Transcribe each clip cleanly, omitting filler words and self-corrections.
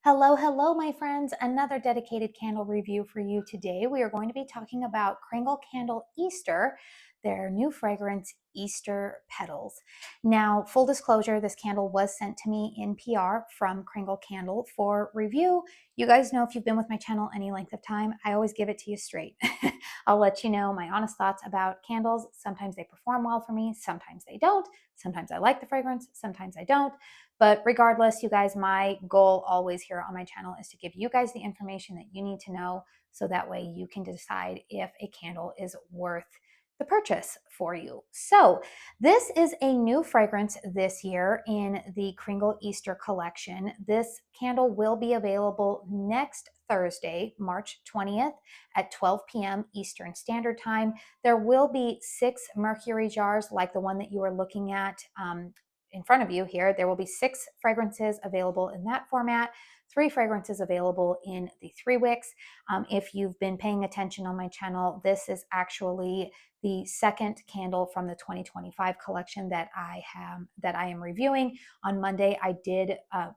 Hello, hello, my friends. Another dedicated candle review for you today. We are going to be talking about Kringle Candle Easter, their new fragrance, Easter Petals. Now, full disclosure, this candle was sent to me in PR from Kringle Candle for review. You guys know if you've been with my channel any length of time, I always give it to you straight. I'll let you know my honest thoughts about candles. Sometimes they perform well for me, sometimes they don't. Sometimes I like the fragrance, sometimes I don't. But regardless, you guys, my goal always here on my channel is to give you guys the information that you need to know so that way you can decide if a candle is worth the purchase for you. So this is a new fragrance this year in the Kringle Easter collection. This candle will be available next Thursday, March 20th at 12 p.m. Eastern Standard Time. There will be 6 Mercury jars like the one that you are looking at in front of you here. There will be 6 fragrances available in that format, 3 fragrances available in the 3 wicks. If you've been paying attention on my channel, this is actually the second candle from the 2025 collection that I am reviewing. On Monday, I did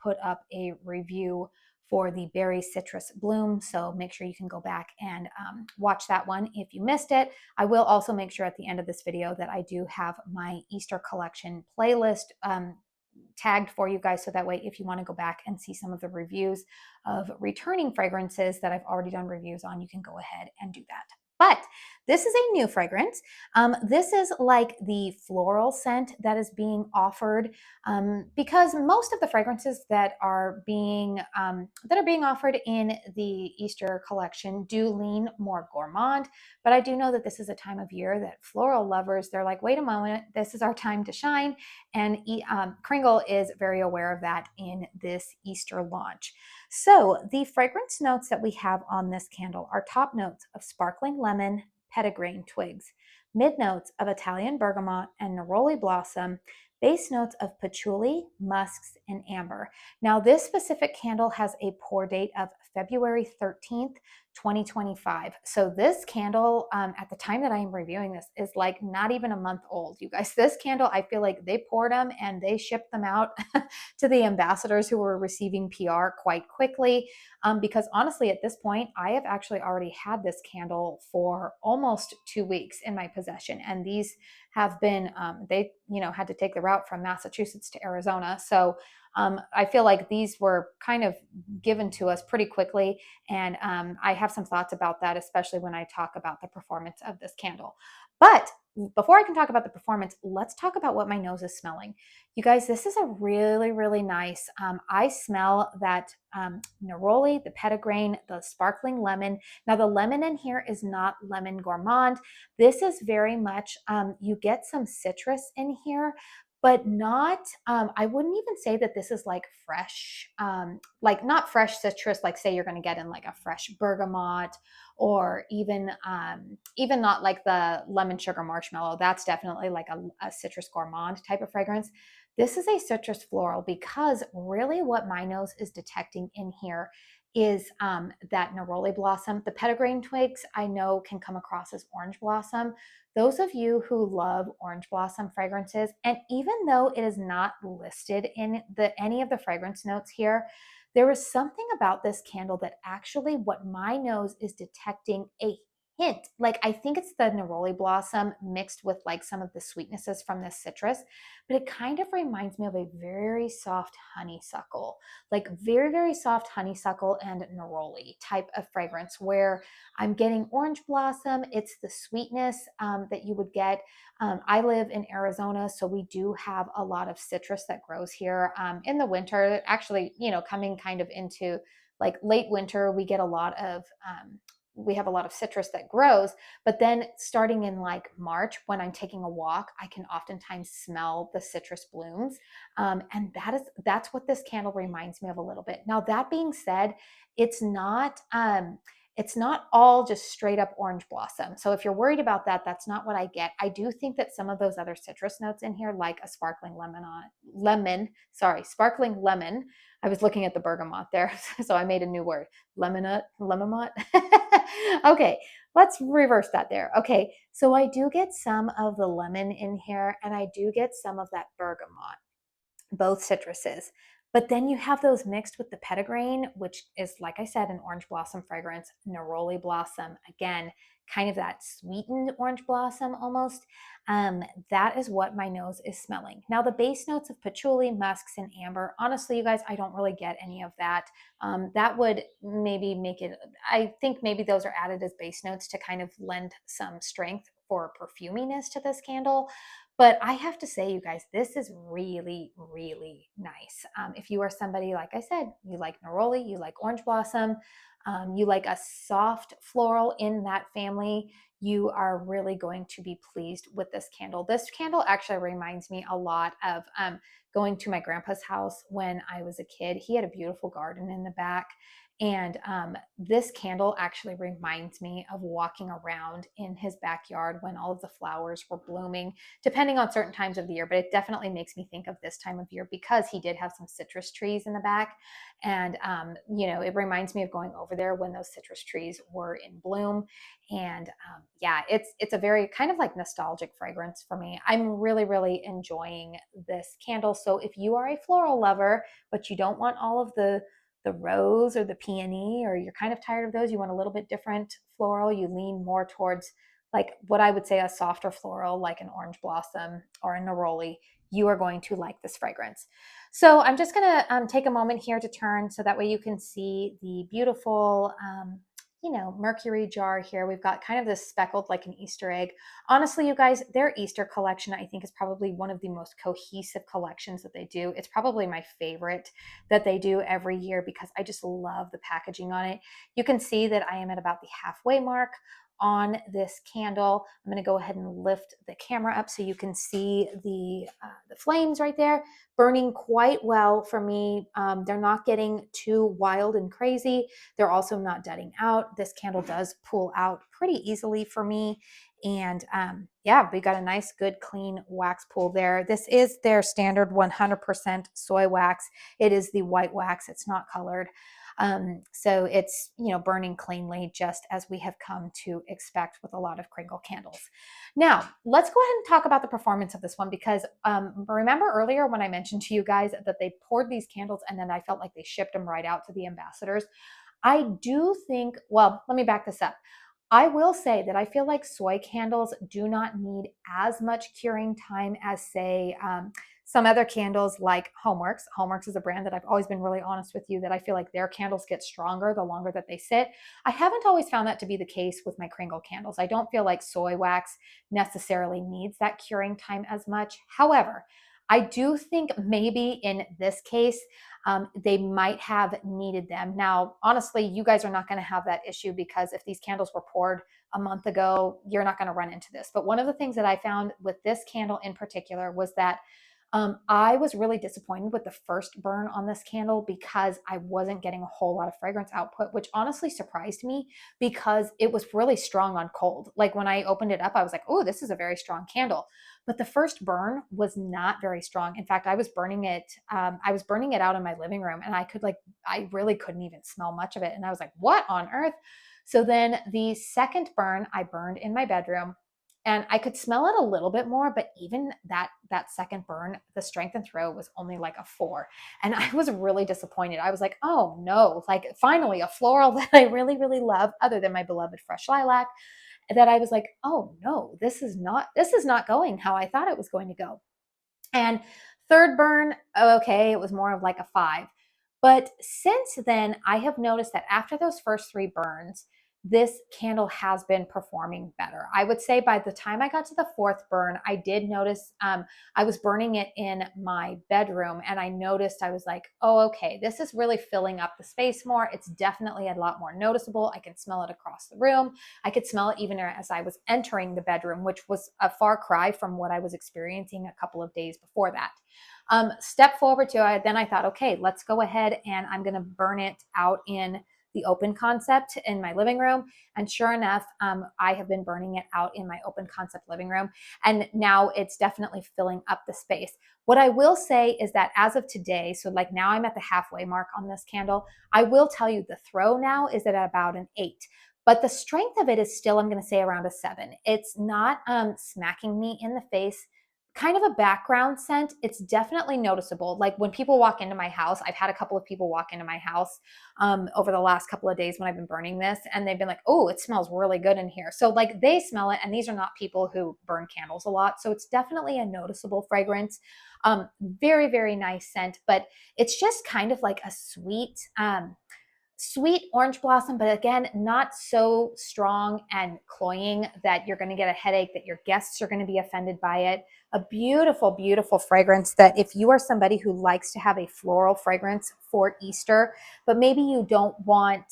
put up a review for the berry citrus bloom, so make sure you can go back and watch that one if you missed it. I will also make sure at the end of this video that I do have my Easter collection playlist tagged for you guys, so that way if you want to go back and see some of the reviews of returning fragrances that I've already done reviews on, you can go ahead and do that. But this is a new fragrance. This is like the floral scent that is being offered because most of the fragrances that are being offered in the Easter collection do lean more gourmand. But I do know that this is a time of year that floral lovers, they're like, wait a moment, this is our time to shine. And Kringle is very aware of that in this Easter launch. So the fragrance notes that we have on this candle are top notes of sparkling lemon, pettigrain twigs, mid notes of Italian bergamot and neroli blossom, base notes of patchouli, musks, and amber. Now, this specific candle has a pour date of February 13th, 2025. So this candle, at the time that I am reviewing this, is like not even a month old, you guys. This candle, I feel like they poured them and they shipped them out to the ambassadors who were receiving PR quite quickly. Because honestly, at this point, I have actually already had this candle for almost 2 weeks in my possession. And these have been, they, had to take the route from Massachusetts to Arizona. So I feel like these were kind of given to us pretty quickly. And I have some thoughts about that, especially when I talk about the performance of this candle. But before I can talk about the performance, let's talk about what my nose is smelling. You guys, this is a really, really nice, I smell that neroli, the pettigrain, the sparkling lemon. Now the lemon in here is not lemon gourmand. This is very much, you get some citrus in here, but not, I wouldn't even say that this is like fresh, like not fresh citrus, like say you're going to get in like a fresh bergamot, or even not like the lemon sugar marshmallow. That's definitely like a citrus gourmand type of fragrance. This is a citrus floral because really what my nose is detecting in here is that neroli blossom. The pettigrain twigs I know can come across as orange blossom. Those of you who love orange blossom fragrances, and even though it is not listed in any of the fragrance notes here, there is something about this candle that actually what my nose is detecting a hint. Like I think it's the neroli blossom mixed with like some of the sweetnesses from the citrus, but it kind of reminds me of a very soft honeysuckle, like very, very soft honeysuckle and neroli type of fragrance where I'm getting orange blossom. It's the sweetness that you would get. I live in Arizona, so we do have a lot of citrus that grows here in the winter. Actually, coming kind of into like late winter, we get a lot of we have a lot of citrus that grows, but then starting in like March, when I'm taking a walk, I can oftentimes smell the citrus blooms. And that's what this candle reminds me of a little bit. Now, that being said, it's not all just straight up orange blossom. So if you're worried about that, that's not what I get. I do think that some of those other citrus notes in here, like a sparkling sparkling lemon. I was looking at the bergamot there, so I made a new word, lemon. Okay, let's reverse that there. Okay, so I do get some of the lemon in here, and I do get some of that bergamot, both citruses. But then you have those mixed with the Pettigrain, which is, like I said, an orange blossom fragrance, Neroli blossom, again, kind of that sweetened orange blossom almost. That is what my nose is smelling. Now, the base notes of patchouli, musks, and amber, honestly, you guys, I don't really get any of that. That would maybe make it, I think maybe those are added as base notes to kind of lend some strength for perfuminess to this candle. But I have to say, you guys, this is really, really nice. If you are somebody, like I said, you like neroli, you like orange blossom, you like a soft floral in that family, you are really going to be pleased with this candle. This candle actually reminds me a lot of going to my grandpa's house when I was a kid. He had a beautiful garden in the back. And this candle actually reminds me of walking around in his backyard when all of the flowers were blooming, depending on certain times of the year. But it definitely makes me think of this time of year because he did have some citrus trees in the back. And, it reminds me of going over there when those citrus trees were in bloom. And yeah, it's a very kind of like nostalgic fragrance for me. I'm really, really enjoying this candle. So if you are a floral lover, but you don't want all of the rose or the peony, or you're kind of tired of those, you want a little bit different floral, you lean more towards like what I would say a softer floral, like an orange blossom or a neroli, you are going to like this fragrance. So I'm just going to take a moment here to turn so that way you can see the beautiful, Mercury jar here. We've got kind of this speckled like an Easter egg. Honestly, you guys, their Easter collection, I think, is probably one of the most cohesive collections that they do. It's probably my favorite that they do every year because I just love the packaging on it. You can see that I am at about the halfway mark on this candle. I'm going to go ahead and lift the camera up so you can see the flames right there, burning quite well for me. They're not getting too wild and crazy. They're also not deading out. This candle does pull out pretty easily for me. And yeah, we got a nice, good, clean wax pool there. This is their standard 100% soy wax. It is the white wax. It's not colored. So it's, burning cleanly, just as we have come to expect with a lot of Kringle candles. Now, let's go ahead and talk about the performance of this one because remember earlier when I mentioned to you guys that they poured these candles and then I felt like they shipped them right out to the ambassadors. I do think, well, let me back this up. I will say that I feel like soy candles do not need as much curing time as, say, some other candles like Homeworks. Homeworks is a brand that I've always been really honest with you that I feel like their candles get stronger the longer that they sit. I haven't always found that to be the case with my Kringle candles. I don't feel like soy wax necessarily needs that curing time as much. However, I do think maybe in this case, they might have needed them. Now, honestly, you guys are not going to have that issue because if these candles were poured a month ago, you're not going to run into this. But one of the things that I found with this candle in particular was that I was really disappointed with the first burn on this candle because I wasn't getting a whole lot of fragrance output, which honestly surprised me because it was really strong on cold. Like when I opened it up, I was like, oh, this is a very strong candle. But the first burn was not very strong. In fact, I was burning it. I was burning it out in my living room, and I really couldn't even smell much of it. And I was like, what on earth? So then the second burn I burned in my bedroom, and I could smell it a little bit more, but even that second burn, the strength and throw was only like a 4. And I was really disappointed. I was like, oh no, like finally a floral that I really, really love, other than my beloved fresh lilac, that I was like, oh no, this is not going how I thought it was going to go. And third burn, okay, it was more of like a 5. But since then, I have noticed that after those first 3 burns, this candle has been performing better. I would say by the time I got to the 4th burn, I did notice I was burning it in my bedroom, and I noticed I was like, oh, okay, this is really filling up the space more. It's definitely a lot more noticeable. I can smell it across the room. I could smell it even as I was entering the bedroom, which was a far cry from what I was experiencing a couple of days before that. Step forward to it, then I thought, okay, let's go ahead and I'm going to burn it out in the open concept in my living room. And sure enough, I have been burning it out in my open concept living room. And now it's definitely filling up the space. What I will say is that as of today, so like now I'm at the halfway mark on this candle, I will tell you the throw now is at about an 8. But the strength of it is still, I'm going to say, around a 7. It's not smacking me in the face kind of a background scent. It's definitely noticeable. Like when people walk into my house, I've had a couple of people walk into my house over the last couple of days when I've been burning this, and they've been like, oh, it smells really good in here. So like they smell it, and these are not people who burn candles a lot. So it's definitely a noticeable fragrance. Very, very nice scent, but it's just kind of like a sweet orange blossom, but again, not so strong and cloying that you're going to get a headache, that your guests are going to be offended by it. A beautiful, beautiful fragrance that if you are somebody who likes to have a floral fragrance for Easter, but maybe you don't want,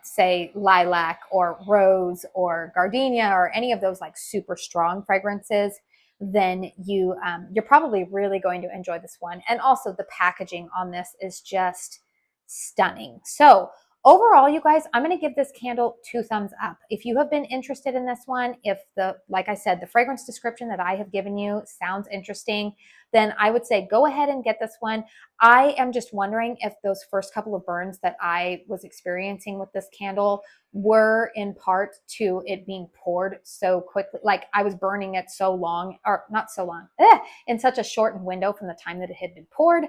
say, lilac or rose or gardenia or any of those like super strong fragrances, then you're probably really going to enjoy this one. And also the packaging on this is just stunning. So overall, you guys, I'm going to give this candle 2 thumbs up. If you have been interested in this one, if like I said, the fragrance description that I have given you sounds interesting, then I would say go ahead and get this one. I am just wondering if those first couple of burns that I was experiencing with this candle were in part to it being poured so quickly. Like I was burning it so long, or not so long, in such a shortened window from the time that it had been poured.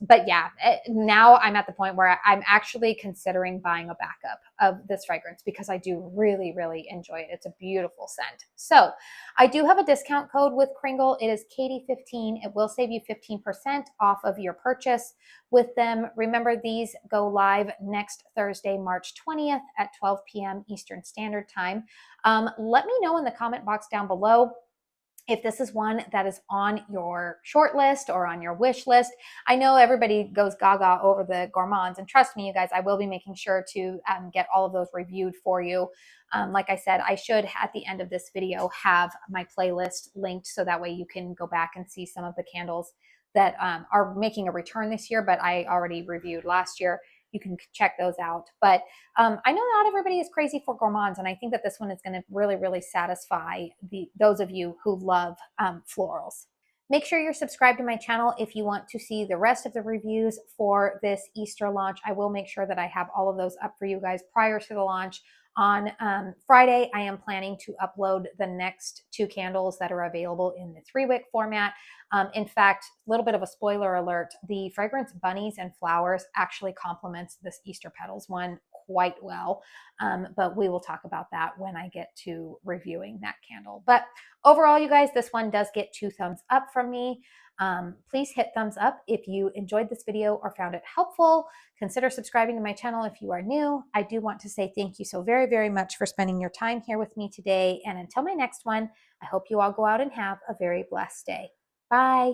But yeah, now I'm at the point where I'm actually considering buying a backup of this fragrance because I do really, really enjoy it. It's a beautiful scent. So I do have a discount code with Kringle. It is Katie15. It will save you 15% off of your purchase with them. Remember, these go live next Thursday, March 20th at 12 p.m. Eastern Standard Time. Let me know in the comment box down below if this is one that is on your short list or on your wish list. I know everybody goes gaga over the gourmands, and trust me, you guys, I will be making sure to get all of those reviewed for you. Like I said, I should, at the end of this video, have my playlist linked so that way you can go back and see some of the candles that are making a return this year, but I already reviewed last year. You can check those out. But I know not everybody is crazy for gourmands, and I think that this one is going to really, really satisfy those of you who love florals. Make sure you're subscribed to my channel if you want to see the rest of the reviews for this Easter launch. I will make sure that I have all of those up for you guys prior to the launch. On Friday, I am planning to upload the next 2 candles that are available in the 3-wick format. In fact, a little bit of a spoiler alert, the fragrance Bunnies and Flowers actually complements this Easter Petals one quite well. But we will talk about that when I get to reviewing that candle. But overall, you guys, this one does get 2 thumbs up from me. Please hit thumbs up if you enjoyed this video or found it helpful. Consider subscribing to my channel if you are new. I do want to say thank you so very, very much for spending your time here with me today. And until my next one, I hope you all go out and have a very blessed day. Bye.